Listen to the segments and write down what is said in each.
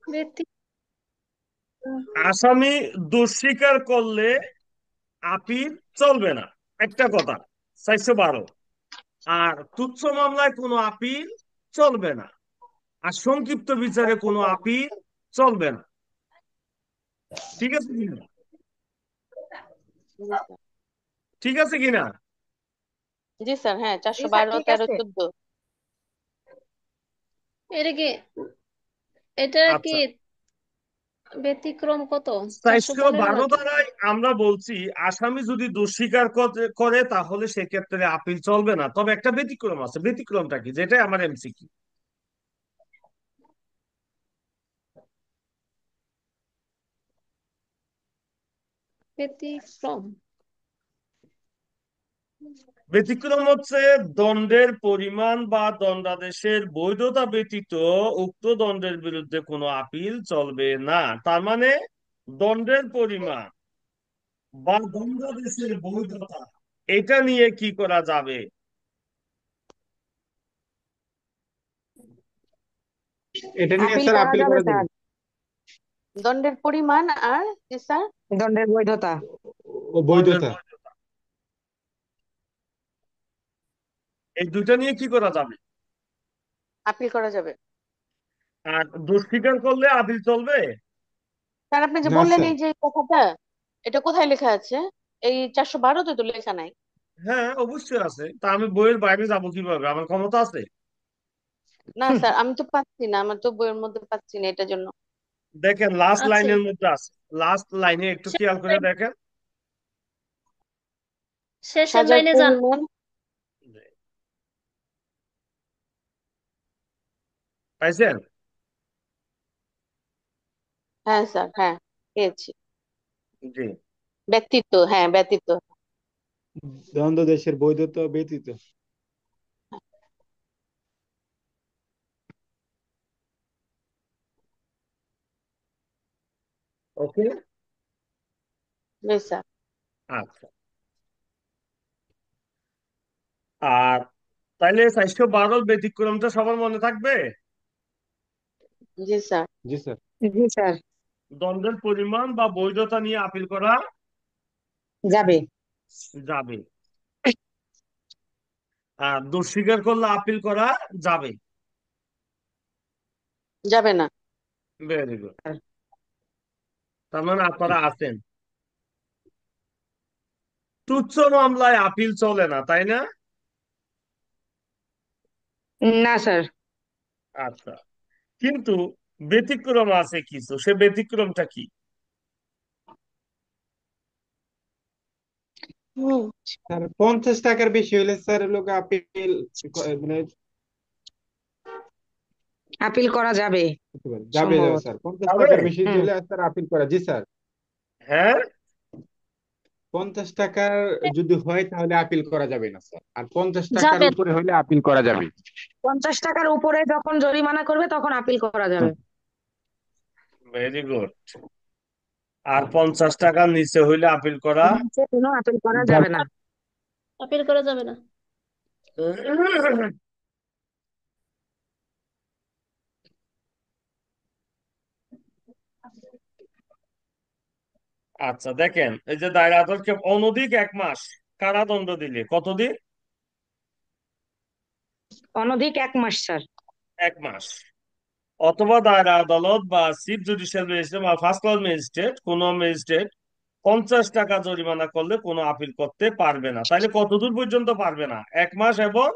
ব্যক্তি আসামি দোষ স্বীকার করলে আপিল চলবে না, একটা কথা, 412। আর তুচ্ছ মামলায় কোনো আপিল চলবে না, আর সংক্ষিপ্ত বিচারে কোনো আপিল চলবে না। ঠিক আছে কিনা? জি স্যার। ঠিক আছে কিনা? জি স্যার, হ্যাঁ, জি চারশো স্যার বারো ঠিক তেরো আছে। চোদ্দ এটা কি, এটা কি আচ্ছা, ব্যতিক্রম কত? 412 415 নাকি? ধারায় আমরা বলছি আসামি যদি দোষ স্বীকার করে তাহলে সেক্ষেত্রে আপিল চলবে না, তবে একটা ব্যতিক্রম আছে। ব্যতিক্রমটা কি, যেটাই আমার এমসিকিউ। ব্যতিক্রম। ব্যতিক্রম হচ্ছে দণ্ডের পরিমাণ বা দণ্ডাদেশের বৈধতা ব্যতীত উক্ত দণ্ডের বিরুদ্ধে কোনো আপিল চলবে না। তার মানে দণ্ডের পরিমাণ বা দণ্ডাদেশের বৈধতা, এটা নিয়ে কি করা যাবে? এটা নিয়ে আপিল স্যার করা আপিল যাবে করা যাবে। স্যার। দণ্ডের পরিমাণ আর কি স্যার? দণ্ডের বৈধতা। ও দণ্ডের বৈধতা। বৈধতা, এই দুইটা নিয়ে কি করা যাবে? আপিল করা যাবে। আর দোষ স্বীকার করলে আপিল চলবে? স্যার আপনি যে না বললেন স্যার। এই যে কথাটা, এটা কোথায় লেখা আছে? এই 412-তে তো লেখা নাই। হ্যাঁ, অবশ্যই আছে। তা আমি বইয়ের বাইরে যাব কিভাবে? আমার ক্ষমতা আছে? না স্যার, আমি তো পাচ্ছি না, আমার তো বইয়ের মধ্যে পাচ্ছি না, এটার জন্য। দেখেন, লাস্ট আছে, লাইনের মধ্যে আছে। লাস্ট লাইনে একটু শেষের খেয়াল করে লাইন, দেখেন। শেষের সাজার লাইনে যান। পরিমাণ। পাইছেন? হ্যাঁ স্যার, হ্যাঁ, পেয়েছি। জি। ব্যক্তিত্ব, হ্যাঁ, ব্যতীত। দ্বন্দ্ব দেশের বৈধতা ব্যতীত। ওকে। জি স্যার। আচ্ছা। আর তাইলে 412 ব্যতিক্রমটা সবার মনে থাকবে। জি স্যার। জি স্যার। জি স্যার। দণ্ডের পরিমাণ বা বৈধতা নিয়ে আপিল করা যাবে। যাবে, আর দোষ স্বীকার করলে আপিল করা যাবে। যাবে না। Very good. তার মানে আপনারা আছেন। তুচ্ছ মামলায় আপিল চলে না, তাই না? না স্যার। আচ্ছা, কিন্তু ব্যতিক্রম আছে কিছু, সে ব্যতিক্রমটা কি? হুম। স্যার 50 টাকার বেশি হলে স্যার লোক আপিল মানে আপিল করা যাবে যাবে যাবে সম্ভবত। স্যার, পঞ্চাশ যাবে। টাকার বেশি হুম। হলে স্যার আপিল করা। জি স্যার। হ্যাঁ। 50 টাকার যদি হয় তাহলে আপিল করা যাবে না স্যার, আর 50 টাকার যাবে। উপরে হলে আপিল করা যাবে। 50 টাকার উপরে যখন জরিমানা করবে তখন আপিল করা যাবে। Very good. আর 50 টাকার নিচে হইলে আপিল করা নিচে কোনো আপিল করা যাবে যাবে না। আপিল করা যাবে না। না। আচ্ছা, দেখেন, এই যে দায়রা আদালতকে অনধিক 1 মাস কারাদণ্ড দিলে, কতদিন? অনধিক 1 মাস স্যার। 1 মাস। অথবা দায়রা আদালত বা চিফ জুডিশিয়াল ম্যাজিস্ট্রেট বা ফার্স্ট ক্লাস ম্যাজিস্ট্রেট, কোন ম্যাজিস্ট্রেট 50 টাকা জরিমানা করলে কোনো আপিল করতে পারবে না। তাইলে কতদূর পর্যন্ত পারবে না? 1 মাস এবং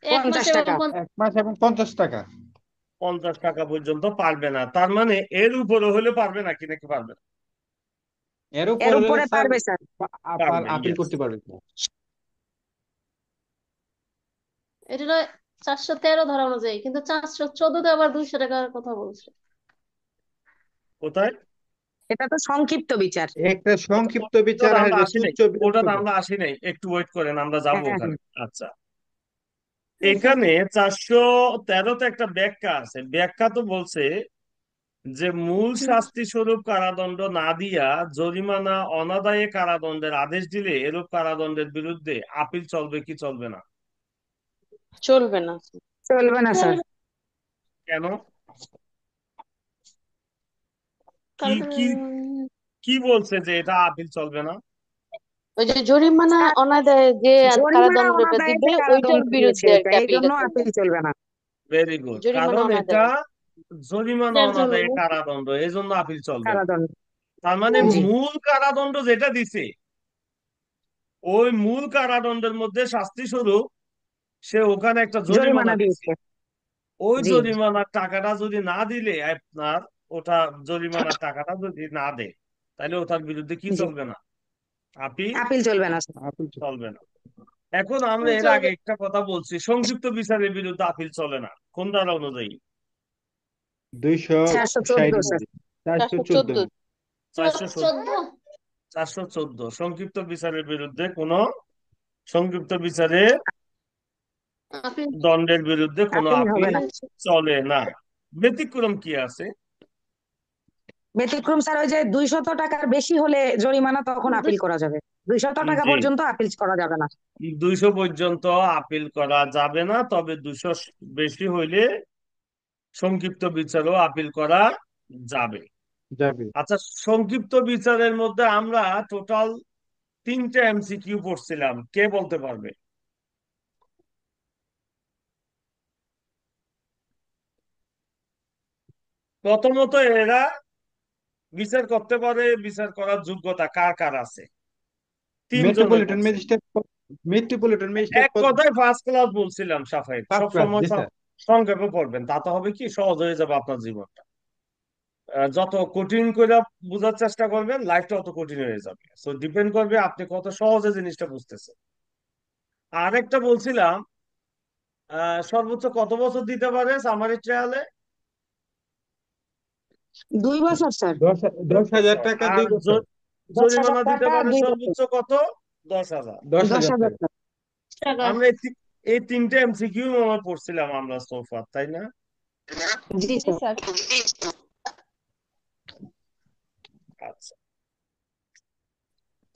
1 মাস 50 টাকা। এবং 1 মাস এবং 50 টাকা। 50 টাকা পর্যন্ত পারবে না। তার মানে এর উপরে হলে পারবে নাকি, নাকি পারবে না? এর এর উপরে হলে উপরে স্যার পারবে স্যার। পারবে, আপিল ইয়েস। করতে পারবে স্যার। এটা নয়, 413 ধারা অনুযায়ী, কিন্তু 414-তে আবার 200 টাকার কথা বলছে। কোথায়? এটা তো সংক্ষিপ্ত বিচার। একটা সংক্ষিপ্ত বিচার ওটাতে আর আমরা একটা আসি নাই, তুচ্ছ ওটাতে বিরোধ। আমরা আসি নাই, একটু ওয়েট করেন, আমরা যাবো হ্যাঁ ওখানে। হ্যাঁ। আচ্ছা, আচ্ছা। এখানে 413-তে একটা ব্যাখ্যা আছে। ব্যাখ্যা তো বলছে যে মূল হুম। শাস্তি স্বরূপ কারাদণ্ড না দিয়া জরিমানা অনাদায়ে কারাদণ্ডের আদেশ দিলে এরূপ কারাদণ্ডের বিরুদ্ধে আপিল চলবে কি চলবে না? চলবে না। চলবে না স্যার। কেন? কি কি কারাদণ্ড কি বলছে যে এটা আপিল চলবে না? ওই যে জরিমানা স্যার, অনাদায়ে যে জরিমানা কারাদণ্ডটা অনাদায়ে দিবে যে ওইটার কারাদণ্ড দিয়েছে বিরুদ্ধে আর এটা, কি এই জন্য আপিলটা চলবে। আপিল চলবে না। ভেরি গুড, জরিমানা কারণ এটা অনাদায়ে জরিমানা এর জন্য অনাদায়ে কারাদণ্ড, এই জন্য আপিল চলবে না। কারাদণ্ড। তার মানে জি। মূল কারাদণ্ড যেটা দিছে, ওই মূল কারাদণ্ডের মধ্যে শাস্তি স্বরূপ সে ওখানে একটা জরিমানা জরিমানা দিছে। দিয়েছে। ওই জি। জরিমানার টাকাটা যদি না দিলে আপনার, ওটা জরিমানার টাকাটা যদি না দেয়, তাহলে ওটার বিরুদ্ধে কি জি, চলবে না? আপিল আপিল চলবে না স্যার। আপিল চলবে না। এখন আমরা এর আগে চলবে। একটা কথা বলছি, সংযুক্ত বিচারের বিরুদ্ধে আপিল চলে না, কোন ধারা অনুযায়ী? 260 414 স্যার। 414। 414। 414। 414 সংক্ষিপ্ত বিচারের বিরুদ্ধে সংক্ষিপ্ত বিচারে আপিল দণ্ডের বিরুদ্ধে কোনো আপিল হবে আপিল না। চলে না। ব্যতিক্রম কি আছে? ব্যতিক্রম স্যার, ওই যে 200 টাকার বেশি হলে জরিমানা, তখন আপিল করা যাবে। 200 টাকা জি, পর্যন্ত আপিল করা যাবে না। 200 পর্যন্ত আপিল করা যাবে না, তবে 200 বেশি হইলে সংক্ষিপ্ত বিচারও আপিল করা যাবে। যাবে। আচ্ছা, সংক্ষিপ্ত বিচারের মধ্যে আমরা টোটাল 3টে এমসিকিউ পড়ছিলাম, কে বলতে পারবে? প্রথমত, এরা বিচার করতে পারে, বিচার করার যোগ্যতা কার কার আছে? 3 জনের মেট্রোপলিটন বলছে। ম্যাজিস্ট্রেট, মেট্রোপলিটন ম্যাজিস্ট্রেট এক কথায় ফার্স্ট ক্লাস বলছিলাম সাফাই, ফার্স্ট ক্লাস। সবসময় জি স্যার। সংক্ষেপে পড়বেন, তাতে হবে কি সহজ হয়ে যাবে আপনার জীবনটা। যত কঠিন করে বোঝার চেষ্টা করবেন, লাইফটা অত কঠিন হয়ে যাবে। সো ডিপেন্ড করবে আপনি কত সহজে জিনিসটা বুঝতেছেন। আরেকটা বলছিলাম, সর্বোচ্চ কত বছর দিতে পারে সামারি ট্রায়ালে? 2 বছর স্যার। 10,000 2 বছর। টাকা আর 2 বছর। 10,000 জরিমানা দিতে টাকা পারে 2 বছর। সর্বোচ্চ কত? 10,000। 10,000 10,000 টাকা। টাকা। টাকা। আমরা এই 3টে এমসিকিউ আমরা পড়ছিলাম আমরা সোফার, তাই না? জি জি স্যার। স্যার। আচ্ছা,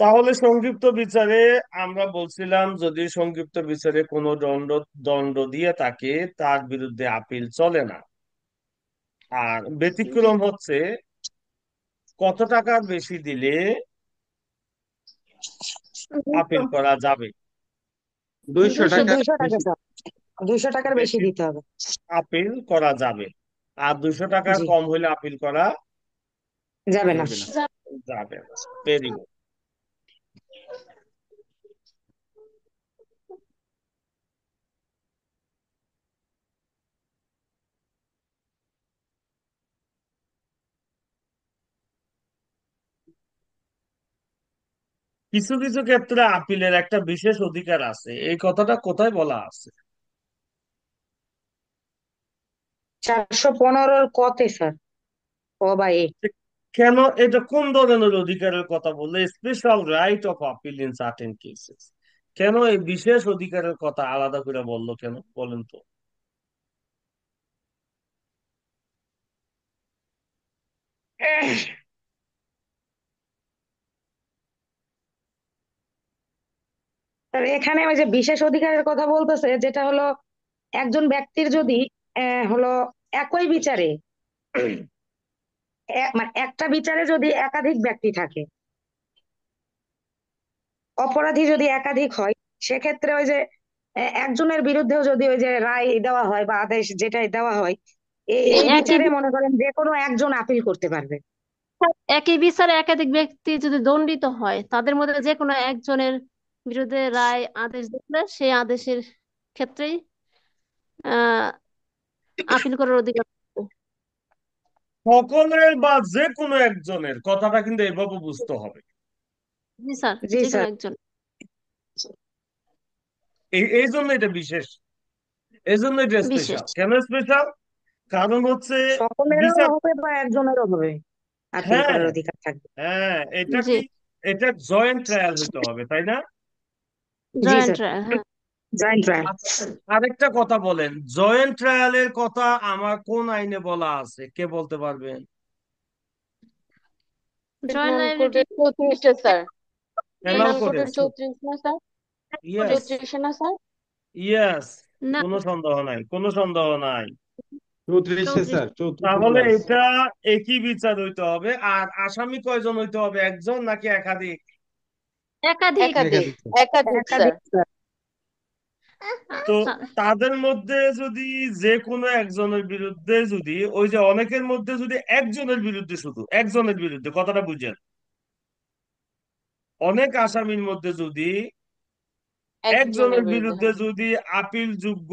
তাহলে সংক্ষিপ্ত বিচারে আমরা বলছিলাম, যদি সংক্ষিপ্ত বিচারে কোনো দণ্ড দণ্ড দিয়ে থাকে, তার বিরুদ্ধে আপিল চলে না। আর ব্যতিক্রম হচ্ছে কত টাকার বেশি দিলে আপিল করা যাবে। 200 200। টাকা 200 টাকা বেশি। স্যার। 200 টাকার বেশি বেশি দিতে হবে। আপিল করা যাবে। আর 200 টাকার জি। কম হলে আপিল করা যাবে না। যাবে না। যাবে না। Very good. কিছু কিছু ক্ষেত্রে আপিলের একটা বিশেষ অধিকার আছে, এই কথাটা কোথায় বলা আছে? 415 কতে স্যার? ও বা এ। কেন, এটা কোন ধরনের অধিকারের কথা বললে? Special right of appeal in certain cases, কেন এই বিশেষ অধিকারের কথা আলাদা করে বললো কেন বলেন তো? স্যার, এখানে ওই যে বিশেষ অধিকারের কথা বলতেছে, যেটা হলো একজন ব্যক্তির যদি হলো একই বিচারে, মানে একটা বিচারে যদি একাধিক ব্যক্তি থাকে, অপরাধী যদি একাধিক হয়, সেক্ষেত্রে ওই যে একজনের বিরুদ্ধেও যদি ওই যে রায় দেওয়া হয় বা আদেশ যেটাই দেওয়া হয়, এই একই বিচারে মনে করেন যে কোনো একজন আপিল করতে পারবে। একই বিচারে একাধিক ব্যক্তি যদি দণ্ডিত হয়, তাদের মধ্যে যে কোনো একজনের বিরুদ্ধে রায় আদেশ দিলে সেই আদেশের ক্ষেত্রেই আহ আপিল করার অধিকার থাকবে। সকলের বা যে কোনো একজনের, কথাটা কিন্তু এভাবে বুঝতে হবে। জি স্যার, জি যে কোনো স্যার। একজন। এই জন্য এটা বিশেষ, এই জন্য এটা বিশেষ। স্পেশাল। কেন স্পেশাল? কারণ হচ্ছে সকলেরও বিচার, হবে বা একজনেরও হবে, আপিল হ্যাঁ করার অধিকার থাকবে। হ্যাঁ, এটা জি। কি, এটা জয়েন্ট ট্রায়াল হইতে হবে, তাই না? জি জয়েন্ট স্যার। রায়, হ্যাঁ। Joint trial. আচ্ছা, আরেকটা কথা বলেন, জয়েন্ট ট্রায়ালের কথা আমার কোন আইনে বলা আছে, কে বলতে পারবেন? Joint penal liability. কোডের 34-এ স্যার। পেনাল পেনাল কোডে? কোডের 34 না স্যার? ইয়েস, 34-এ না স্যার? ইয়েস, না। কোনো সন্দেহ নাই, কোনো সন্দেহ নাই। 34-এ 34। স্যার, 34 তাহলে প্লাস। এটা একই বিচার হইতে হবে। আর আসামি কয়জন হইতে হবে, একজন নাকি একাধিক? একাধিক। একাধিক, একাধিক স্যার। একাধিক স্যার। একাধিক স্যার। তো আচ্ছা, তাদের মধ্যে যদি যে কোনো একজনের বিরুদ্ধে, যদি ওই যে অনেকের মধ্যে যদি একজনের বিরুদ্ধে, শুধু একজনের বিরুদ্ধে, কথাটা বুঝেন, অনেক আসামির মধ্যে যদি একজনের একজনের বিরুদ্ধে, বিরুদ্ধে হ্যাঁ। যদি আপিল যোগ্য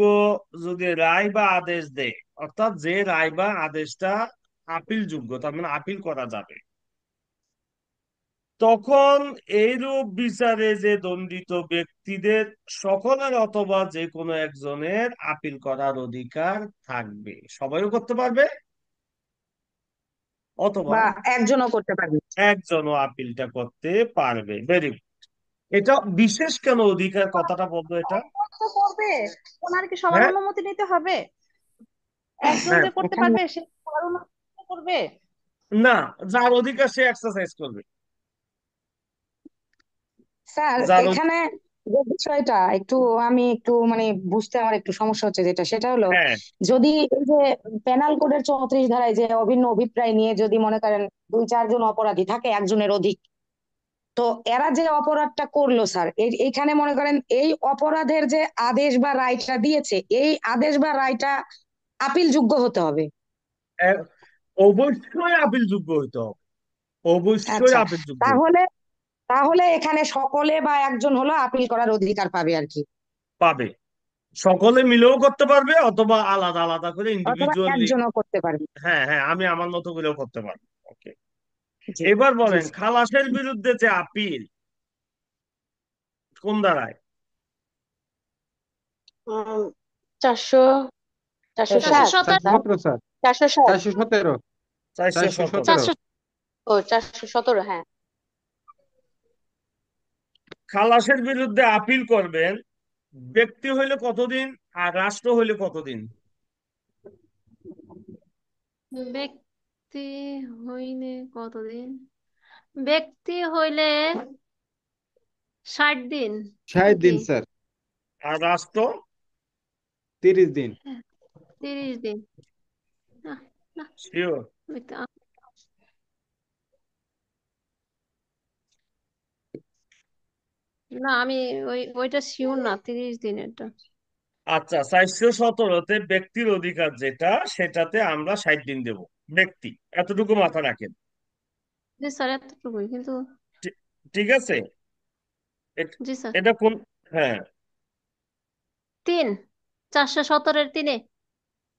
যদি রায় বা আদেশ দেয়, অর্থাৎ যে রায় বা আদেশটা আপিল যোগ্য, তার মানে আপিল করা যাবে, তখন এইরূপ বিচারে যে দণ্ডিত ব্যক্তিদের সকলের অথবা যে কোনো একজনের আপিল করার অধিকার থাকবে। সবাইও করতে পারবে, অথবা বা একজনও করতে পারবে। একজনও আপিলটা করতে পারবে। Very good. এটা বিশেষ কেন অধিকার, কথাটা বলবো এটা। তো করবে, ওনার কি সবার হ্যাঁ, অনুমতি নিতে হবে? একজন হ্যাঁ, যে করতে এখানে পারবে সে সবার অনুমতি নিতে করবে? না, যার অধিকার সে এক্সারসাইজ করবে। স্যার, যার এখানে যে বিষয়টা একটু আমি একটু মানে বুঝতে আমার একটু সমস্যা হচ্ছে, যেটা সেটা হলো, হ্যাঁ, যদি এই যে পেনাল কোডের 34 ধারায় যে অভিন্ন অভিপ্রায় নিয়ে যদি মনে করেন 2-4 জন অপরাধী থাকে, একজনের অধিক, তো এরা যে অপরাধটা করলো স্যার, এইখানে মনে করেন এই অপরাধের যে আদেশ বা রায়টা দিয়েছে, এই আদেশ বা রায়টা আপিল যোগ্য হতে হবে। এ- অবশ্যই আপিল যোগ্য হইতে হবে, অবশ্যই আচ্ছা, আপিল যোগ্য হইতে তাহলে তাহলে এখানে সকলে বা একজন হলো আপিল করার অধিকার পাবে আর কি, পাবে। সকলে মিলেও করতে পারবে, অথবা আলাদা আলাদা করে অথবা ইন্ডিভিজুয়ালি। একজনও করতে পারবে। হ্যাঁ, হ্যাঁ, আমি আমার মতো করেও করতে পারবো। ওকে। জি। এবার জি বলেন, স্যার। খালাসের বিরুদ্ধে যে আপিল কোন ধারায়? উম, 400, চারশো সতেরো। সাত 417। স্যার। 417 স্যার। 407। 417। 417। 417। 400। ও 417, হ্যাঁ। খালাসের বিরুদ্ধে আপিল করবেন ব্যক্তি হইলে কতদিন, আর রাষ্ট্র হইলে কতদিন? ব্যক্তি হইলে কতদিন? ব্যক্তি হইলে 60 দিন 60 নাকি? দিন স্যার। আর রাষ্ট্র? 30 দিন। 30 দিন। না, না, শিওর? আমি না, আমি ওইটা শিওর না, 30 দিনেরটা। আচ্ছা, 417-তে ব্যক্তির অধিকার যেটা, সেটাতে আমরা 60 দিন দেব। ব্যক্তি, এতটুকু মাথা রাখেন। জি স্যার, এতটুকুই কিন্তু। ঠি- ঠিক আছে। এট- জি স্যার। এটা কোন? হ্যাঁ। 3, 417-এর 3-এ।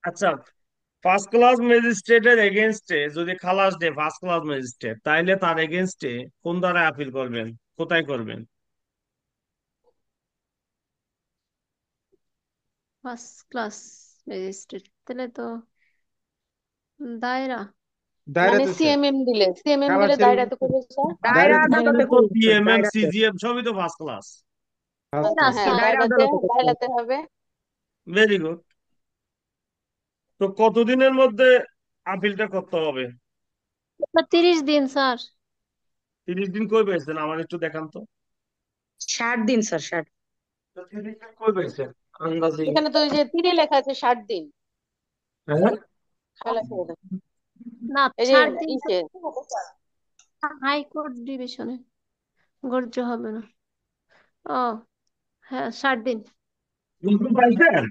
আচ্ছা, ফার্স্ট ক্লাস ম্যাজিস্ট্রেটের এগেনস্টে যদি খালাস দেয় ফার্স্ট ক্লাস ম্যাজিস্ট্রেট, তাইলে তার এগেনস্টে কোন ধারায় আপিল করবেন, কোথায় করবেন? ফার্স্ট ক্লাস ম্যাজিস্ট্রেট, তাহলে তো দায়রা। মানে দায়রাতে স্যার। সিএমএম দিলে খালাসের দায়রাতে করবে স্যার। দায়রা দায়রাতে স্যার। তাহলে আদালতে তো করবে স্যার, পিএমএম দায়রাতে। সিজিএম সবই তো ফার্স্ট ক্লাস। ফার্স্ট আচ্ছা, না ক্লাস হ্যাঁ, স্যার। স্যার, দায়রা দায়রাতে আদালতে করতে হবে। দায়রাতে হবে। Very good. তো কতদিনের মধ্যে আপিলটা করতে হবে? 30 দিন স্যার। 30 দিন কই পেয়েছেন, আমার একটু দেখান তো। 60 দিন স্যার, 60। তো 30 দিন কই পেয়েছেন আন্দাজে? এখানে তো ওই যে 3-এ লেখা আছে 60 দিন। হ্যাঁ, খালাসের, না, এই যে 60 দিন ইসে, হাইকোর্ট ডিভিশনে গ্রাহ্য হবে না। ও হ্যাঁ, 60 দিন। কিন্তু পাইছেন।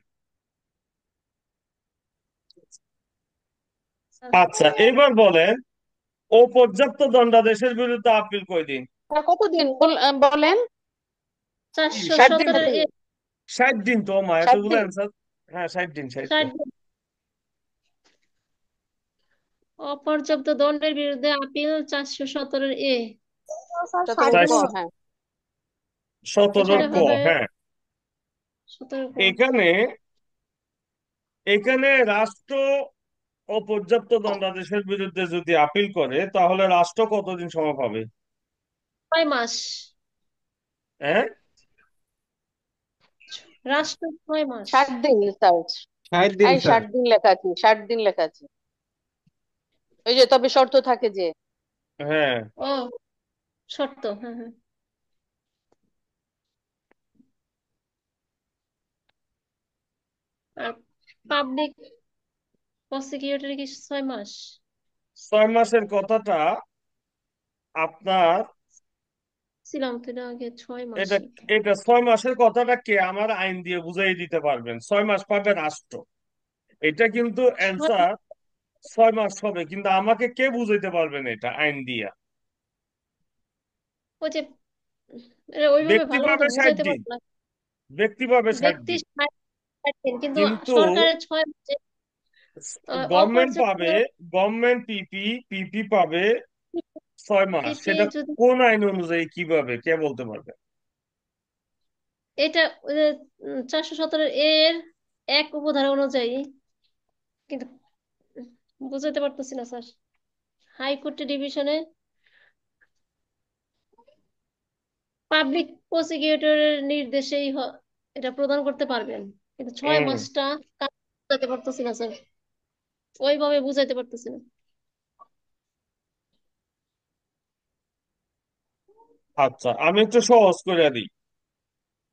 আচ্ছা, এবার বলেন, ও পর্যাপ্ত দণ্ডাদেশের বিরুদ্ধে আপিল কয়দিন? কতদিন বলেন? চারশো 60 দিন সতেরো নাকি? এ 60 দিন তো মা, 60 দিন। এতগুলো অ্যান্সার। হ্যাঁ, 60 দিন, 60 দিন। 60 দিন। অপর্যাপ্ত দণ্ডের বিরুদ্ধে আপিল 417-এ। স্যার, 17 ক, 60 দিন। 417 এখানে ক। হবে হ্যাঁ, 17 ক। এখানে এখানে রাষ্ট্র অপর্যাপ্ত দণ্ডাদেশের বিরুদ্ধে যদি আপিল করে, তাহলে রাষ্ট্র কতদিন সময় পাবে? 6 মাস। হ্যাঁ, রাষ্ট্র 6 মাস। 60 দিন স্যার। 60 দিন এই স্যার। 60 দিন লেখা আছে, 60 দিন লেখা আছে। ওই যে তবে শর্ত থাকে যে, হ্যাঁ। ও শর্ত, হ্যাঁ হ্যাঁ। আর পাবলিক প্রসিকিউটর কি 6 মাস? 6 মাসের কথাটা আপনার ছিলাম তো এটা আগে এটা 6 মাসে। এটা 6 মাসের কথাটা কে আমার আইন দিয়ে বুঝাই দিতে পারবেন? 6 মাস পাবে রাষ্ট্র। এটা কিন্তু ছয়- অ্যান্সার 6 মাস হবে, কিন্তু আমাকে কে বুঝাইতে পারবেন এটা আইন দিয়া? ওই যে এটা ওইভাবে ব্যক্তি ভালো মতো পাবে ষাট বুঝাইতে দিন পারবো না। ব্যক্তি পাবে ষাট ব্যক্তি দিন 60 দিন, কিন্তু কিন্তু সরকারের 6 মাসে গভর্নমেন্ট অপর্যাপ্ত পাবে, গভর্নমেন্ট পিপি পাবে 6 মাস। পিপি সেটা যদি কোন আইন অনুযায়ী কিভাবে কে বলতে পারবে? এটা ওই যে 417 এর 1 উপধারা অনুযায়ী, কিন্তু বুঝাইতে পারতেছি না স্যার। হাইকোর্টে ডিভিশনে পাবলিক প্রসিকিউটরের নির্দেশেই এটা প্রদান করতে পারবেন, কিন্তু ছয় হুম, মাসটা বুঝাইতে পারতেছি না স্যার, ওইভাবে বুঝাইতে পারতেছি না। আচ্ছা, আমি একটু সহজ করে দিই।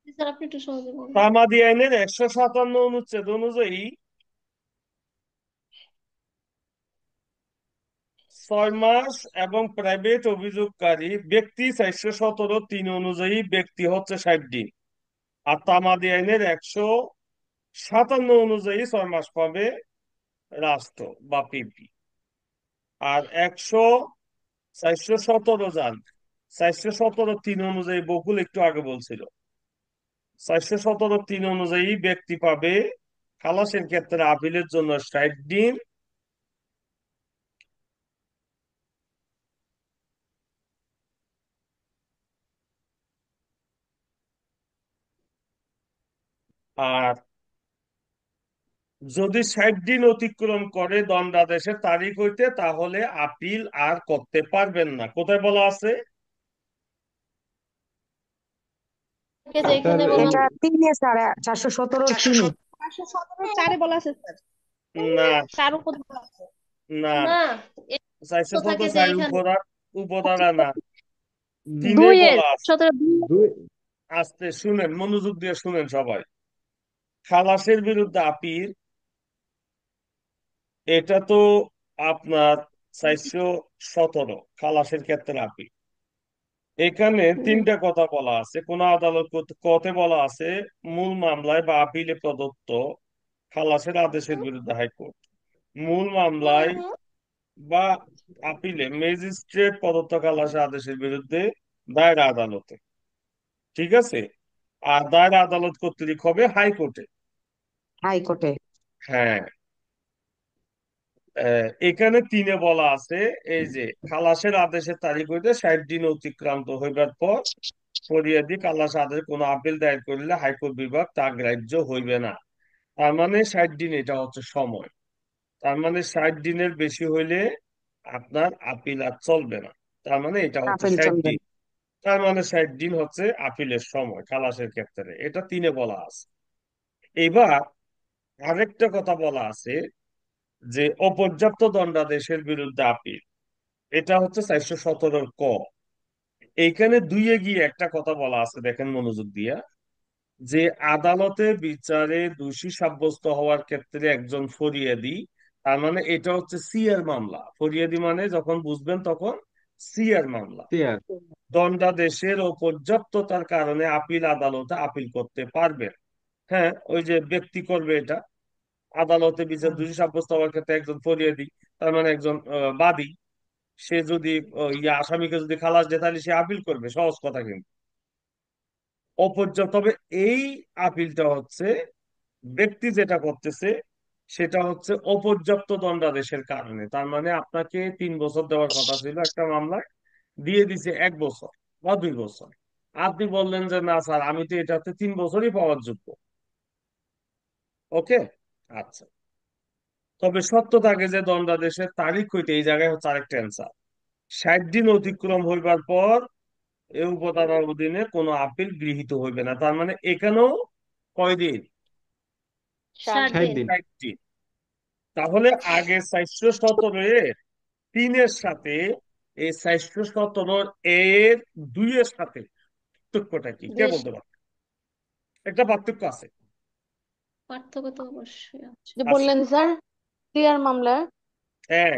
স্যার আপনি একটু সহজে বলুন। তামাদি আইনের 157 অনুচ্ছেদ অনুযায়ী 6 মাস, এবং প্রাইভেট অভিযোগকারী ব্যক্তি 417 অনুযায়ী ব্যক্তি হচ্ছে 60 দিন। আর তামাদি আইনের 157 অনুযায়ী 6 মাস পাবে রাষ্ট্র বা পিপি। আর 417 যান 417 অনুযায়ী বকুল একটু আগে বলছিল, 417 অনুযায়ী ব্যক্তি পাবে খালাসের ক্ষেত্রে আপিলের জন্য 60 দিন। আর যদি 60 দিন অতিক্রম করে দণ্ডাদেশের তারিখ হইতে, তাহলে আপিল আর করতে পারবেন না। কোথায় বলা আছে? যে স্যার এখানে এই বলা এটা 3-এ স্যার, 417-3-এ। 517-4 বলা আছে স্যার, না, 4 উপর বলা আছে। না, না, এটা তো থাকে যে 417 এখানে উপধারা না, দিনে 2-এর বলা আছে। 17 দুই আস্তে শুনেন, মনোযোগ দিয়ে শুনেন সবাই। খালাসের বিরুদ্ধে আপিল, এটা তো আপনার 417 খালাসের ক্ষেত্রে আপিল। এখানে তিনটা কথা বলা আছে। কোন আদালত কতে বলা আছে? মূল মামলায় বা আপিলে প্রদত্ত খালাসের আদেশের বিরুদ্ধে হাইকোর্ট, মূল মামলায় বা আপিলে ম্যাজিস্ট্রেট প্রদত্ত খালাসের আদেশের বিরুদ্ধে দায়রা আদালতে। ঠিক আছে? আর দায়রা আদালত কর্তৃক হবে হাইকোর্টে। হাইকোর্টে। হ্যাঁ, এখানে 3-এ বলা আছে, এই যে খালাসের আদেশের তারিখ হইতে 60 দিন অতিক্রান্ত হইবার পর ফরিয়াদি খালাস আদেশ কোন আপিল দায়ের করিলে হাইকোর্ট বিভাগ তা গ্রাহ্য হইবে না। তার মানে 60 দিন, এটা হচ্ছে সময়। তার মানে 60 দিনের বেশি হইলে আপনার আপিল আর চলবে না। তার মানে এটা হচ্ছে আপিল ষাট চলবে দিন না। তার মানে 60 দিন হচ্ছে আপিলের সময় খালাসের ক্ষেত্রে। এটা 3-এ বলা আছে। এবার আরেকটা কথা বলা আছে যে অপর্যাপ্ত দণ্ডাদেশের বিরুদ্ধে আপিল, এটা হচ্ছে 417 এইখানে 2-এ গিয়ে একটা কথা বলা আছে, দেখেন মনোযোগ দিয়া, যে আদালতে বিচারে দোষী সাব্যস্ত হওয়ার ক্ষেত্রে একজন ফরিয়াদি, তার মানে এটা হচ্ছে সিআর মামলা। ফরিয়াদি মানে যখন বুঝবেন তখন সিআর মামলা, চেয়ার দণ্ডাদেশের ও পর্যাপ্ততার কারণে আপিল আদালতে আপিল করতে পারবেন। হ্যাঁ, ওই যে ব্যক্তি করবে এটা, আদালতে বিচার দোষী সাব্যস্ত হওয়ার ক্ষেত্রে একজন ফরিয়াদি, তার মানে একজন বাদী, সে যদি আসামিকে যদি খালাস দেয় তাহলে সে আপিল করবে, সহজ কথা। কিন্তু অপর্যাপ্ত, তবে এই আপিলটা হচ্ছে ব্যক্তি যেটা করতেছে সেটা হচ্ছে অপর্যাপ্ত দণ্ডাদেশের কারণে। তার মানে আপনাকে 3 বছর দেওয়ার কথা ছিল একটা মামলায়, দিয়ে দিছে 1 বছর বা 2 বছর। আপনি বললেন যে না স্যার, আমি তো এটাতে 3 বছরই পাওয়ার যোগ্য। ওকে, আচ্ছা। তবে সত্য থাকে যে দণ্ডাদেশের তারিখ হইতে, এই জায়গায় হচ্ছে আরেকটা অ্যান্সার, 60 দিন অতিক্রম হইবার পর এই উপধারার অধীনে কোনো আপিল গৃহীত হইবে না। তার মানে এখানেও কয়দিন? 60 60 60 দিন। দিন। দিন 60 দিন। তাহলে আগে 417 3-এর সাথে এই 417 এর 2-এর সাথে পার্থক্যটা কি কে বেশ বলতে পারে? একটা পার্থক্য আছে। পার্থক্য তো অবশ্যই আছে। যে আছে। বললেন স্যার, সিআর মামলার। হ্যাঁ,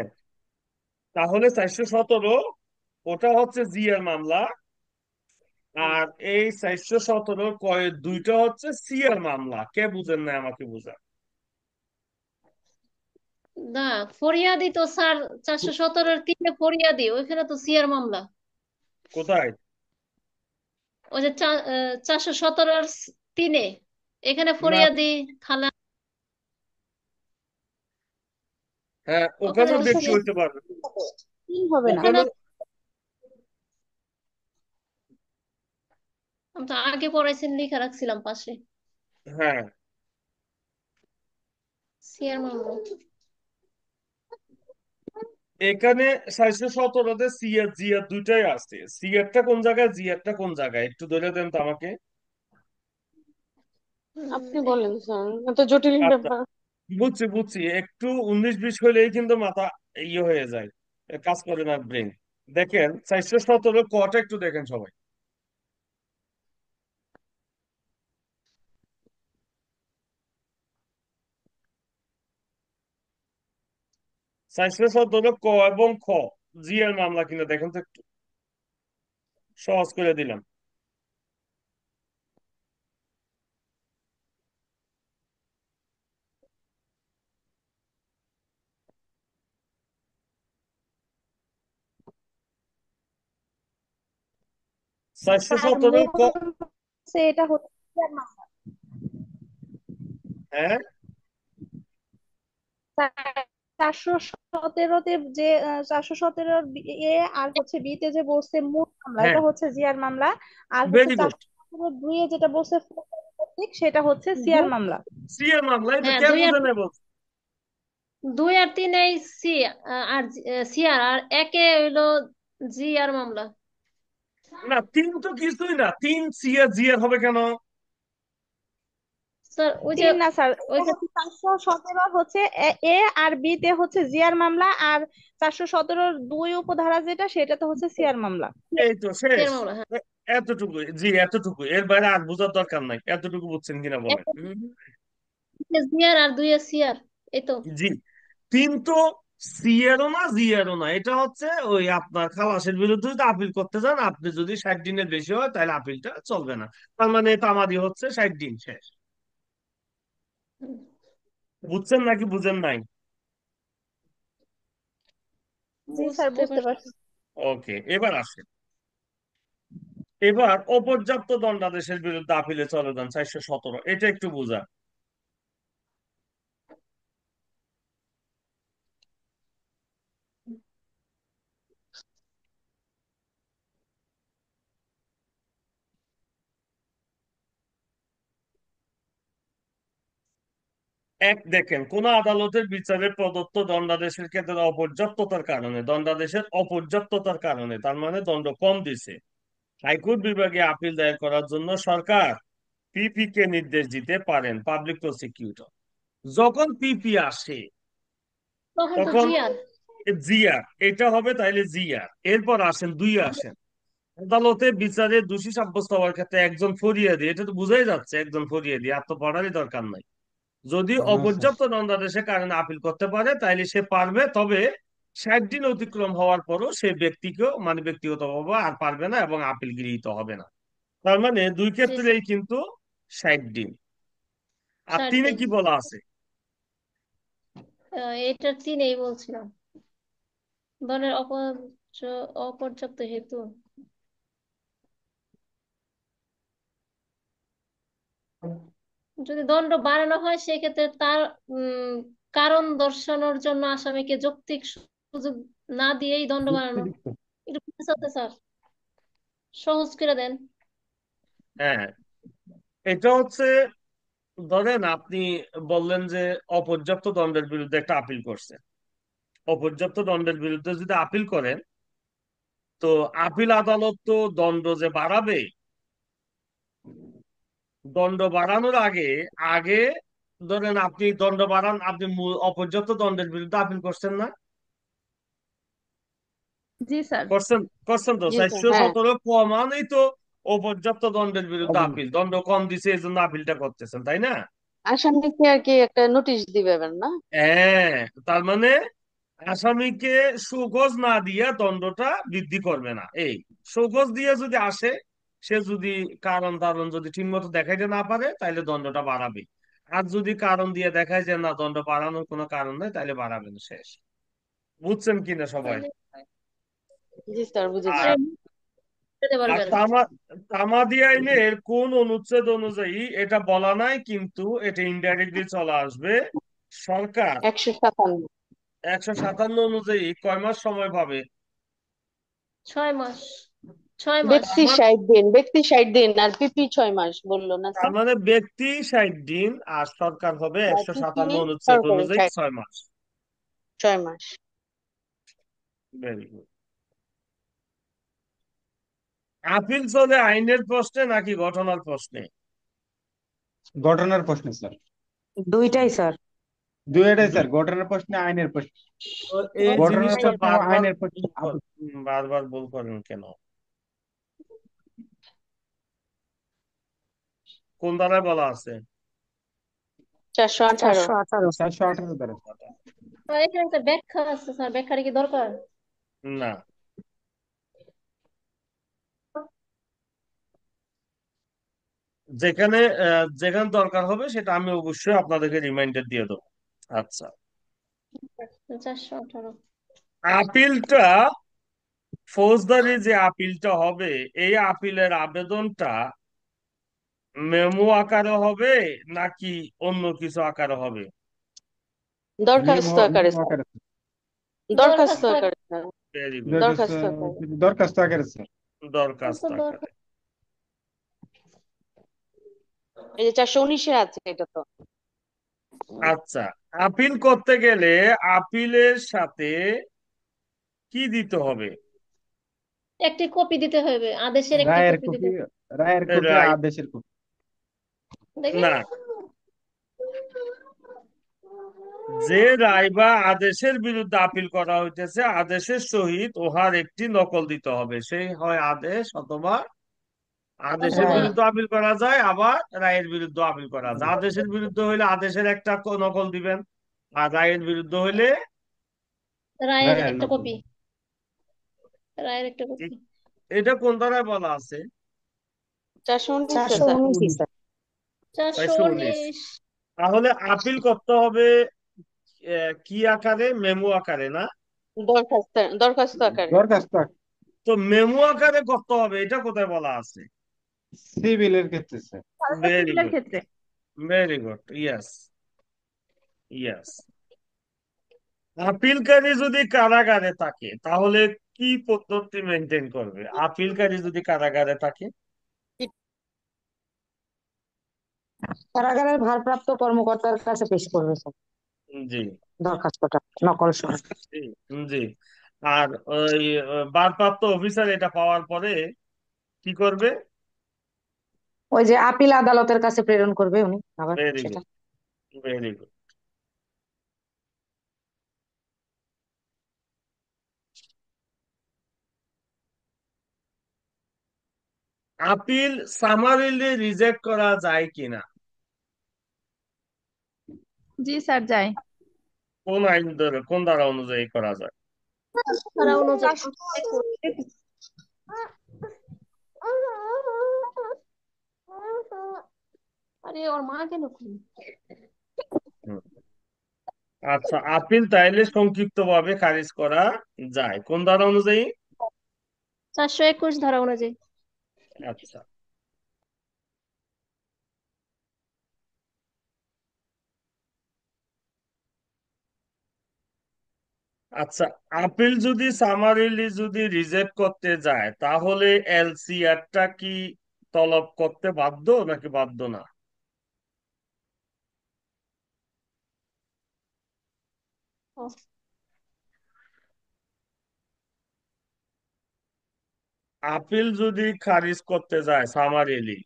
তাহলে 417 ওটা হচ্ছে জিয়ার মামলা, আর এই 417 কয়ের দুইটা হচ্ছে সিয়ার মামলা। কে বুঝেন না আমাকে বুঝান। না, ফরিয়াদি তো স্যার 417-এর 3-এ ফরিয়াদি, ওইখানে তো সিআর মামলা। কোথায়? ওই যে 417-এর 3-এ, এখানে না, ফরিয়াদি খালা, হ্যাঁ ওখানে ওখানেও তো ব্যক্তি সিআর। হইতে পারবে। তিন হবে না। ওখানে ওখানেও, আমি তো আগে পড়াইছেন, লিখে রাখছিলাম পাশে, হ্যাঁ সিআর মামলা। এখানে 417তে সিয়ার জিয়ার দুইটাই আছে। সিয়ারটা কোন জায়গায়, জিয়ারটা কোন জায়গায়, একটু ধরে দেন তো আমাকে। আপনি বলেন স্যার, এত জটিল আচ্ছা, ব্যাপার। বুঝছি বুঝছি, একটু 19-20 হলেই কিন্তু মাথা ইয়ে হয়ে যায়, কাজ করে না ব্রেন। দেখেন 417 কটা একটু দেখেন সবাই। 417 ক এবং খ জিয়ার মামলা কিনা দেখেন তো একটু, সহজ করে দিলাম। 417 মূল ক। হচ্ছে এটা হচ্ছে সিআর মামলা। হ্যাঁ, 417-তে যে 417 এ আর হচ্ছে বিতে যে বলছে মূল মামলা, হ্যাঁ, এটা হচ্ছে জিয়ার মামলা। আর হচ্ছে ভেরি গুড। 417-2 এ যেটা বলছে ফৌজদারি কর্তৃক, সেটা হচ্ছে সিআর দু- মামলা। সিয়ার মামলা, এই তো হ্যাঁ, কে দুই আর বুঝে নেব। 2 আর 3 এই সি, আর সিআর, আর একে হইলো জি আর মামলা। না, তিন তো কিছুই না, তিন সিয়ার জিয়ার হবে কেন? স্যার ওই যে, তিন না স্যার, ওই এটা যে, হচ্ছে 417 হচ্ছে এ আর বি তে হচ্ছে জিয়ার মামলা, আর 417-2 উপধারা যেটা, সেটাতে হচ্ছে সিআর মামলা। এই তো সিআর শেষ। মামলা, হ্যাঁ। এতটুকু, জি এতটুকু, এর বাইরে আর বোঝার দরকার নাই। এতটুকু বুঝছেন কিনা বলেন। একটা জিআর আর 2-এ সিআর, এই তো। জি, তিন তো সিয়ারও না জিয়ারও না, এটা হচ্ছে ওই আপনার খালাসের বিরুদ্ধে যদি আপিল করতে যান, আপনি যদি 60 দিনের বেশি হয় তাহলে আপিলটা চলবে না। তার মানে তামাদি হচ্ছে 60 দিন শেষ। বুঝছেন নাকি বুঝেন নাই? জি স্যার, বুঝতে বুঝতে পারছি। পারছি। ওকে, এবার আসে। এবার অপর্যাপ্ত দণ্ডাদেশের বিরুদ্ধে আপিলে চলে যান 417, এটা একটু বোঝা। এক, দেখেন কোন আদালতের বিচারে প্রদত্ত দণ্ডাদেশের ক্ষেত্রে অপর্যাপ্ততার কারণে, দণ্ডাদেশের অপর্যাপ্ততার কারণে, তার মানে দণ্ড কম দিছে, হাইকোর্ট বিভাগে আপিল দায়ের করার জন্য সরকার পিপি কে নির্দেশ দিতে পারেন, পাবলিক প্রসিকিউটর। যখন পিপি আসে তখন তো তখন জিআর। জিআর এটা হবে, তাইলে জিআর। এরপর আসেন দুই, আসেন আদালতে বিচারে দোষী সাব্যস্ত হওয়ার ক্ষেত্রে একজন ফরিয়াদি, এটা তো বুঝাই যাচ্ছে একজন ফরিয়াদি, আর তো পড়ারই দরকার নাই। যদি অপর্যাপ্ত দণ্ডাদেশের কারণে আপিল করতে পারে তাইলে সে পারবে, তবে 60 দিন অতিক্রম হওয়ার পরও সে ব্যক্তিকেও মানে ব্যক্তিগতভাবে আর পারবে না এবং আপিল গৃহীত হবে না। তার মানে দুই জি স্যার, ক্ষেত্রেই কিন্তু 60 দিন। আর 3-এ 60 দিন। কি বলা আছে? এটার 3-এই বলছিলাম, দলের অপর্যাপ্ত হেতু, যদি দণ্ড বাড়ানো হয় সেক্ষেত্রে তার উম, কারণ দর্শানোর জন্য আসামিকে যৌক্তিক সুযোগ না দিয়েই দণ্ড বাড়ানো। একটু বুঝতে চাচ্ছে স্যার, সহজ করে দেন। হ্যাঁ, এটা হচ্ছে, ধরেন আপনি বললেন যে অপর্যাপ্ত দণ্ডের বিরুদ্ধে একটা আপিল করছেন। অপর্যাপ্ত দণ্ডের বিরুদ্ধে যদি আপিল করেন, তো আপিল আদালত তো দণ্ড যে বাড়াবে, দণ্ড বাড়ানোর আগে আগে ধরেন আপনি দণ্ড বাড়ান, আপনি অপর্যাপ্ত দণ্ডের বিরুদ্ধে আপিল করছেন না? জি স্যার। করছেন, করছেন তো। জি স্যার, চারশো হ্যাঁ। সতেরো কমানেই তো অপর্যাপ্ত দণ্ডের বিরুদ্ধে আপিল, দণ্ড কম দিছে এই জন্য আপিলটা করতেছেন, তাই না? আসামিকে আর কি একটা নোটিশ দিবে এবার না? হ্যাঁ, তার মানে আসামিকে সুগজ না দিয়া দণ্ডটা বৃদ্ধি করবে না। এই সুগজ দিয়ে যদি আসে, সে যদি কারণ টারণ যদি ঠিক মতো দেখাইতে না পারে তাহলে দণ্ডটা বাড়াবে। আর যদি কারণ দিয়ে দেখায় যে না, দণ্ড বাড়ানোর কোনো কারণ নেই, তাহলে বাড়াবে না। শেষ। বুঝছেন কিনা সবাই? তাহলে জি স্যার, বুঝেছি। আর যেতে আর পারবেন। তামাদি আইনের কোন অনুচ্ছেদ অনুযায়ী এটা বলা নাই, কিন্তু এটা ইনডাইরেক্টলি চলে আসবে। সরকার 157। 157 অনুযায়ী কয় মাস সময় পাবে? 6 মাস। 6 মাস। ব্যক্তি 60 দিন, ব্যক্তি 60 দিন, আর পিপি 6 মাস বললো না তার স্যার? মানে ব্যক্তি 60 দিন আর সরকার হবে আর পিপি 157 অনুচ্ছেদ সরকারি অনুযায়ী 6 মাস। 6 মাস। Very good. আপিল চলে আইনের প্রশ্নে নাকি ঘটনার প্রশ্নে? ঘটনার প্রশ্ন স্যার, দুইটাই স্যার। দুইটাই স্যার, দু- ঘটনার প্রশ্নে আইনের প্রশ্ন। তো এই ঘটনার জিনিসটা প্রশ্ন এবং বারবার আইনের প্রশ্ন বারবার ভুল করেন কেন? কোন ধারায় বলা আছে? 418। 418 স্যার। 418 দ্বারা। এখানে একটা ব্যাখ্যা আছে স্যার, ব্যাখ্যাটা কি দরকার? না, যেখানে যেখানে দরকার হবে সেটা আমি অবশ্যই আপনাদেরকে রিমাইন্ডার দিয়ে দেবো। আচ্ছা, 418। আপিলটা, ফৌজদারি যে আপিলটা হবে, এই আপিলের আবেদনটা মেমো আকারে হবে নাকি অন্য কিছু আকারে হবে? দরখাস্ত আকারে মেমো স্যার। আকারে স্যার। দরখাস্ত দরখাস্ত। আকারে স্যার। Very good. দরখাস্ত, দরখাস্ত আকারে। দরখাস্ত আকারে স্যার। দরখাস্ত আকারে। দরখাস্ত। এই যে 419-এ আছে এটা তো। আচ্ছা, আপিল করতে গেলে আপিলের সাথে কি দিতে হবে? একটি কপি দিতে হবে, আদেশের একটি রায়ের কপি দিতে কপি, হবে। রায়ের কপি, রায়? আদেশের কপি। দেখেন। না, যে রায় বা আদেশের বিরুদ্ধে আপিল করা হইতেছে, আদেশের সহিত উহার একটি নকল দিতে হবে। সেই হয় আদেশ, অথবা আদেশের অথবা রায়। বিরুদ্ধে আপিল করা যায়, আবার রায়ের বিরুদ্ধে আপিল করা যায়। আদেশের বিরুদ্ধে হইলে আদেশের একটা নকল দিবেন, আর রায়ের বিরুদ্ধে হইলে রায়ের রায়ের একটা নকল। কপি। রায়ের একটা কপি। এটা কোন ধারায় বলা আছে? 419-এ স্যার। 419 স্যার। 419। 419। তাহলে আপিল করতে হবে কি আকারে? মেমো আকারে, না? দরখাস্ত, দরখাস্ত আকারে। দরখাস্ত তো মেমো আকারে করতে হবে, এটা কোথায় বলা আছে? সিভিলের ক্ষেত্রে স্যার। ভেরি সিভিলের গুড, ক্ষেত্রে। Very good, yes, yes. আপিলকারী যদি কারাগারে থাকে তাহলে কি পদ্ধতি মেনটেন করবে? আপিলকারী যদি কারাগারে থাকে? কারাগারের ভারপ্রাপ্ত কর্মকর্তার কাছে পেশ করবে স্যার জি, দরখাস্তটা, নকল সহ। জি, জি। আর ওই ভারপ্রাপ্ত অফিসার এটা পাওয়ার পরে কি করবে? ওই যে আপিল আদালতের কাছে প্রেরণ করবে উনি আবার ভেরি সেটা। Good, very good. Appeal summarily reject করা যায় কিনা? জি স্যার, যায়। কোন আইন ধরে, কোন ধারা অনুযায়ী করা যায়? ধারা অনুযায়ী। 421। আরে ওর মা কেন খুন? হুম। আচ্ছা, আপিল তাইলে সংক্ষিপ্ত ভাবে খারিজ করা যায় কোন ধারা অনুযায়ী? 421 ধারা অনুযায়ী। আচ্ছা, আচ্ছা। আপিল যদি সামারিলি যদি রিজেক্ট করতে যায় তাহলে এলসিআরটা কি তলব করতে বাধ্য নাকি বাধ্য না? ও, আপিল যদি খারিজ করতে যায় সামারিলি,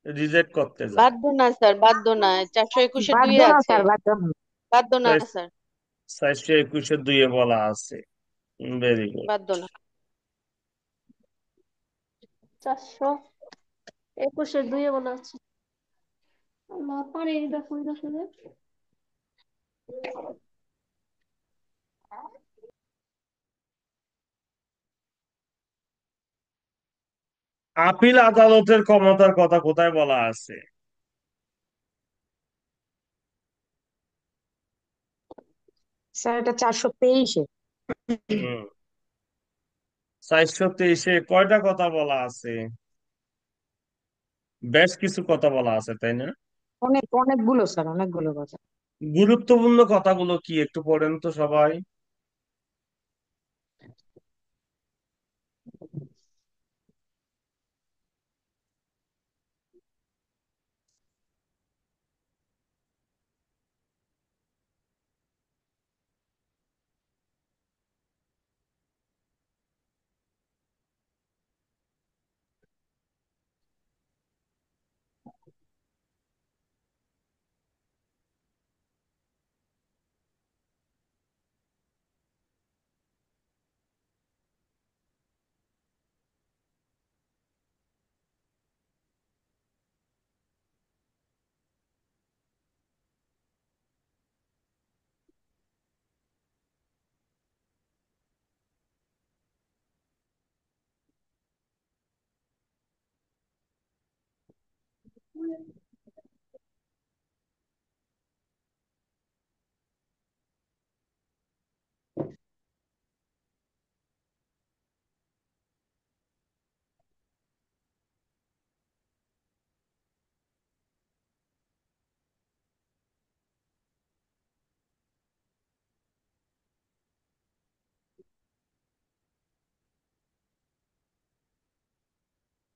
রিজেক্ট করতে যায়, বাধ্য না স্যার, বাধ্য না। 421-এ বাধ্য 2 না আছে। স্যার, বাধ্য না। বাধ্য না স্যার, 421-এ বলা আছে। Very good. বাধ্য না। 421-2 বলা আছে। আল্লাহ, পানি দেখো দেখো। আপিল আদালতের ক্ষমতার কথা কোথায় বলা আছে? স্যার এটা 423-এ। হুম, 423-এ কয়টা কথা বলা আছে? বেশ কিছু কথা বলা আছে, তাই না? অনেকগুলো স্যার, অনেকগুলো কথা। গুরুত্বপূর্ণ কথাগুলো কি একটু পড়েন তো সবাই।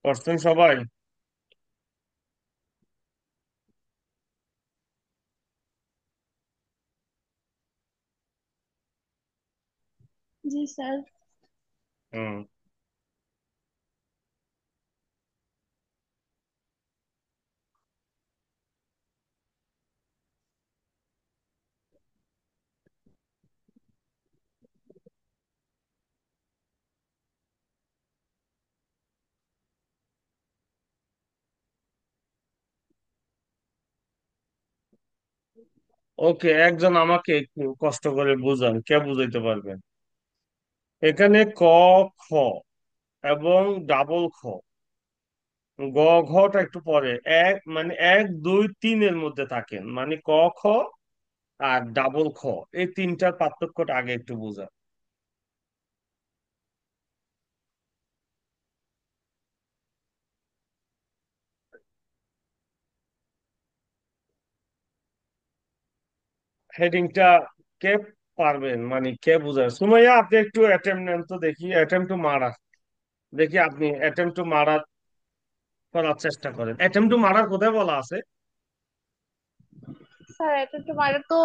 পড়ছেন সবাই? জি স্যার। হুম। ওকে, একজন আমাকে একটু কষ্ট করে বুঝান, কে বুঝাইতে পারবেন? এখানে ক, খ এবং ডাবল খ, গ ঘটা একটু পরে, এক মানে 1 2 3 এর মধ্যে থাকেন, মানে ক খ আর ডাবল খ, এই তিনটার পার্থক্যটা আগে একটু বোঝা। হেডিংটা কে পারবেন, মানে কে বুঝায়? সুমাইয়া, আপনি একটু অ্যাটেম্প নেন তো দেখি, অ্যাটেম্প টু মারা, দেখি আপনি অ্যাটেম্প টু মারা করার চেষ্টা করেন। অ্যাটেম্প টু মারার কোথায় বলা আছে? স্যার এটা তো বাইরে তো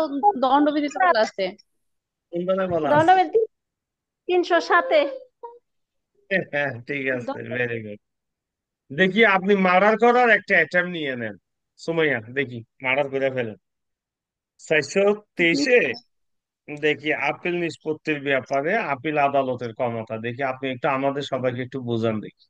দণ্ডবিধিতে বলা আছে। কোন বেলায় বলা আছে? দণ্ডবিধি 307-এ। হ্যাঁ, ঠিক আছে, ভেরি গুড। দেখি আপনি মার্ডার করার একটা অ্যাটেম্প নিয়ে নেন। সুমাইয়া, দেখি মার্ডার করে ফেলেন। 423-এ দেখি আপিল নিষ্পত্তির ব্যাপারে আপিল আদালতের ক্ষমতা, দেখি আপনি একটু আমাদের সবাইকে একটু বোঝান দেখি।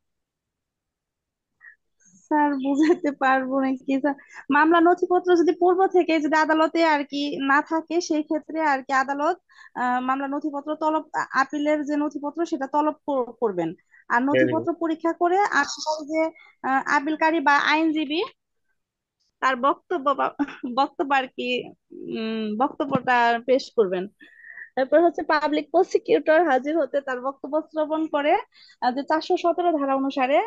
স্যার বুঝাতে পারবো না কি স্যার, মামলা নথিপত্র যদি পূর্ব থেকে যদি আদালতে আর কি না থাকে সেই ক্ষেত্রে আর কি আদালত মামলা নথিপত্র তলব, আপিলের যে নথিপত্র সেটা তলব করবেন। আর ভেরি নথিপত্র গুড। পরীক্ষা করে আপিল যে আপিলকারী বা আইনজীবী তার বক্তব্য আর কি বক্তব্যটা পেশ করবেন। তারপর হচ্ছে পাবলিক প্রসিকিউটর হাজির হতে তার বক্তব্য শ্রবণ করে। যে 417 ধারা অনুসারে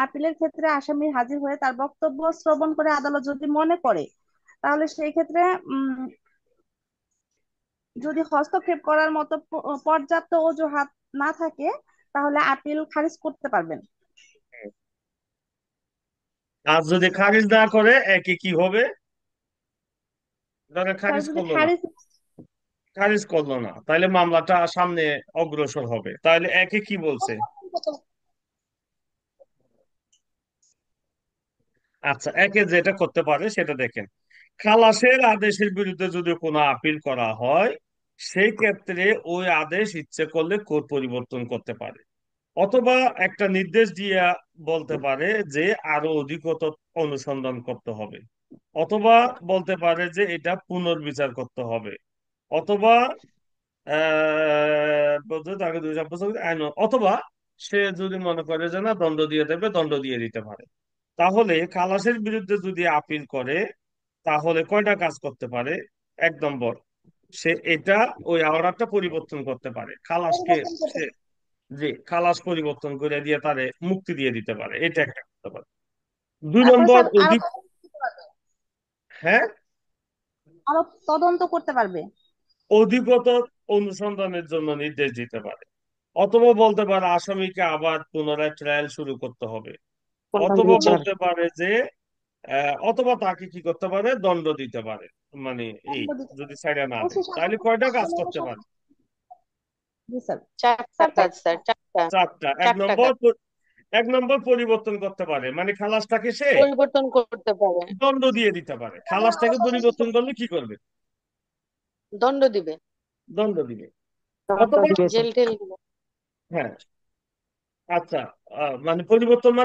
আপিলের ক্ষেত্রে আসামি হাজির হয়ে তার বক্তব্য শ্রবণ করে আদালত যদি মনে করে, তাহলে সেই ক্ষেত্রে উম যদি হস্তক্ষেপ করার মতো পর্যাপ্ত অজুহাত না থাকে, তাহলে আপিল খারিজ করতে পারবেন। আর যদি খারিজ না করে একে কি হবে? ধরেন স্যার খারিজ যদি করলো না, খারিজ, খারিজ করলো না, তাহলে মামলাটা সামনে অগ্রসর হবে, তাহলে একে কি বলছে? আচ্ছা, একে যেটা করতে পারে সেটা দেখেন। খালাসের আদেশের বিরুদ্ধে যদি কোনো আপিল করা হয়, সেই ক্ষেত্রে ওই আদেশ ইচ্ছে করলে কোর্ট পরিবর্তন করতে পারে, অথবা একটা নির্দেশ দিয়ে বলতে পারে যে আরো অধিকতর অনুসন্ধান করতে হবে। অথবা বলতে পারে যে এটা পুনর্বিচার করতে হবে, অথবা বলতে তাকে 2 বছর আইন, অথবা সে যদি মনে করে যে না দণ্ড দিয়ে দেবে, দণ্ড দিয়ে দিতে পারে। তাহলে খালাসের বিরুদ্ধে যদি আপিল করে তাহলে কয়টা কাজ করতে পারে? 1 নম্বর, সে এটা ওই অর্ডারটা পরিবর্তন করতে পারে, খালাসকে সে যে খালাস পরিবর্তন করে দিয়ে তারে মুক্তি দিয়ে দিতে পারে, এটা একটা করতে পারে। দুই তারপরে নম্বর স্যার আরো অধিক, হ্যাঁ, আরো তদন্ত করতে পারবে। অধিকতর অনুসন্ধানের জন্য নির্দেশ দিতে পারে, অথবা বলতে পারে আসামিকে আবার পুনরায় ট্রায়াল শুরু করতে হবে, অথবা পুনর্বিচার। বলতে পারে যে অথবা তাকে কি করতে পারে, দণ্ড দিতে পারে। মানে এই দণ্ড দিতে যদি ছাইড়া না ওসি দেয় তাহলে সাহেব কয়টা কাজ আসামির করতে সাথে, পারে? জি স্যার। চারটা স্যার কাজ স্যার, চারটা। 4টা। এক চারটা নম্বর কাজ এক নম্বর পরিবর্তন করতে পারে, মানে খালাসটাকে সে পরিবর্তন করতে পারে, দণ্ড দিয়ে দিতে পারে। খালাসটাকে পরিবর্তন করলে কি করবে? দণ্ড দিবে, দণ্ড দিবে। দণ্ড অথবা দিবে স্যার। জেল টেল দিবে। হ্যাঁ, আচ্ছা, মানে পরিবর্তন